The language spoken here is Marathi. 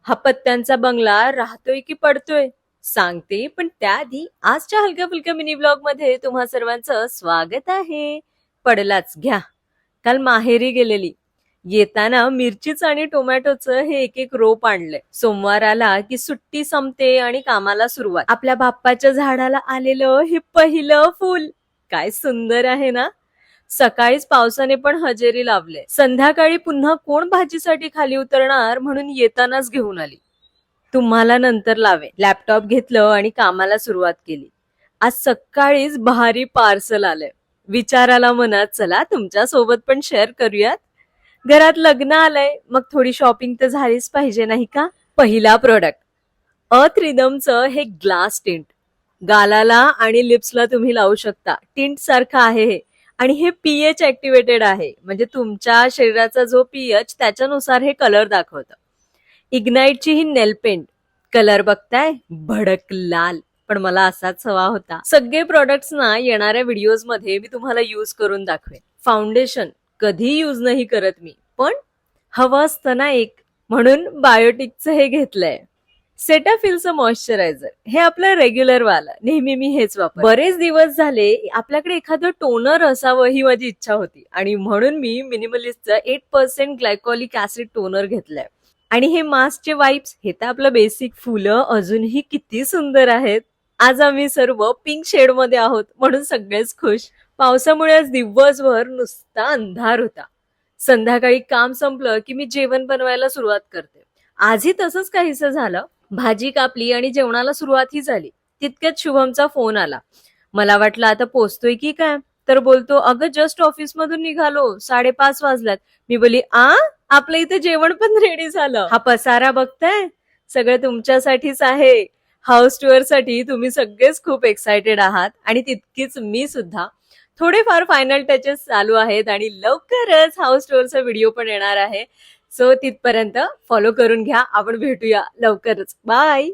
हा पत्त्यांचा बंगला राहतोय की पडतोय सांगते, पण त्याआधी आजच्या हलक्या फुलक्या मिनी ब्लॉग मध्ये तुम्हा सर्वांचं स्वागत आहे. पडलाच घ्या. काल माहेरी गेलेली. येताना मिरचीच आणि टोमॅटोचं हे एक एक रोप आणलंय. सोमवार आला की सुट्टी संपते आणि कामाला सुरुवात. आपल्या बाप्पाच्या झाडाला आलेलं हे पहिलं फुल काय सुंदर आहे ना. सकाळीच पावसाने पण हजेरी लावले. संध्याकाळी पुन्हा कोण भाजीसाठी खाली उतरणार म्हणून येतानाच घेऊन आली. तुम्हाला नंतर लावे. लॅपटॉप घेतलं आणि कामाला सुरुवात केली. आज सकाळीच भारी पार्सल आलंय. विचार आला मनात, चला तुमच्या सोबत पण शेअर करूयात. घरात लग्न आलंय, मग थोडी शॉपिंग तर झालीच पाहिजे नाही का. पहिला प्रोडक्ट अर्थ रिदमचं हे ग्लास टिंट. गालाला आणि लिप्सला तुम्ही लावू शकता. टिंट सारखं आहे हे. आणि हे पीएच ऍक्टिव्हेटेड आहे, म्हणजे तुमच्या शरीराचा जो पीएच त्याच्यानुसार हे कलर दाखवतं. इग्नाइटची ही नेल पेंट. कलर बघताय, भडक लाल. पण मला असाच हवा होता. सगळे प्रोडक्ट्स ना येणाऱ्या व्हिडिओज मध्ये मी तुम्हाला यूज करून दाखवेन. फाउंडेशन कधी यूज नाही करत मी, पण हवं असतं ना एक, म्हणून बायोटिकचं हे घेतलंय. सेटाफिलचं मॉइश्चरायझर. हे आपलं रेग्युलर वाला, नेहमी मी हेच वापर. बरेच दिवस झाले आपल्याकडे एखादं टोनर असावं ही माझी इच्छा होती, आणि म्हणून मी मिनिमलिस्टचं 8% ग्लायकॉलिक ऍसिड टोनर घेतलंय. आणि हे मास्कचे वाइप्स, हे तर आपलं बेसिक. फुलं अजूनही किती सुंदर आहेत. आज आम्ही सर्व पिंक शेड मध्ये आहोत, म्हणून सगळेच खुश. पावसामुळे आज दिवसभर नुसता अंधार होता. संध्याकाळी काम संपलं की मी जेवण बनवायला सुरुवात करते. आजही तसंच काहीसं झालं. भाजी कापली आणि जेवणाला सुरुवातही झाली. तितक्यात शुभमचा फोन आला. मला वाटलं आता पोचतोय की काय, तर बोलतो, अगं जस्ट ऑफिस मधून निघालो, 5:30 वाजल्यात. मी बोली, आपलं इथे जेवण पण रेडी झालं. हा पसारा बघताय, सगळं तुमच्यासाठीच आहे. हाऊस टूअर साठी तुम्ही सगळेच खूप एक्सायटेड आहात, आणि तितकीच मी सुद्धा. थोडेफार फायनल टचेस चालू आहेत, आणि लवकरच हाऊस टूअरचा व्हिडिओ पण येणार आहे. सो तिथपर्यंत फॉलो करून घ्या. आपण भेटूया लवकरच. बाय.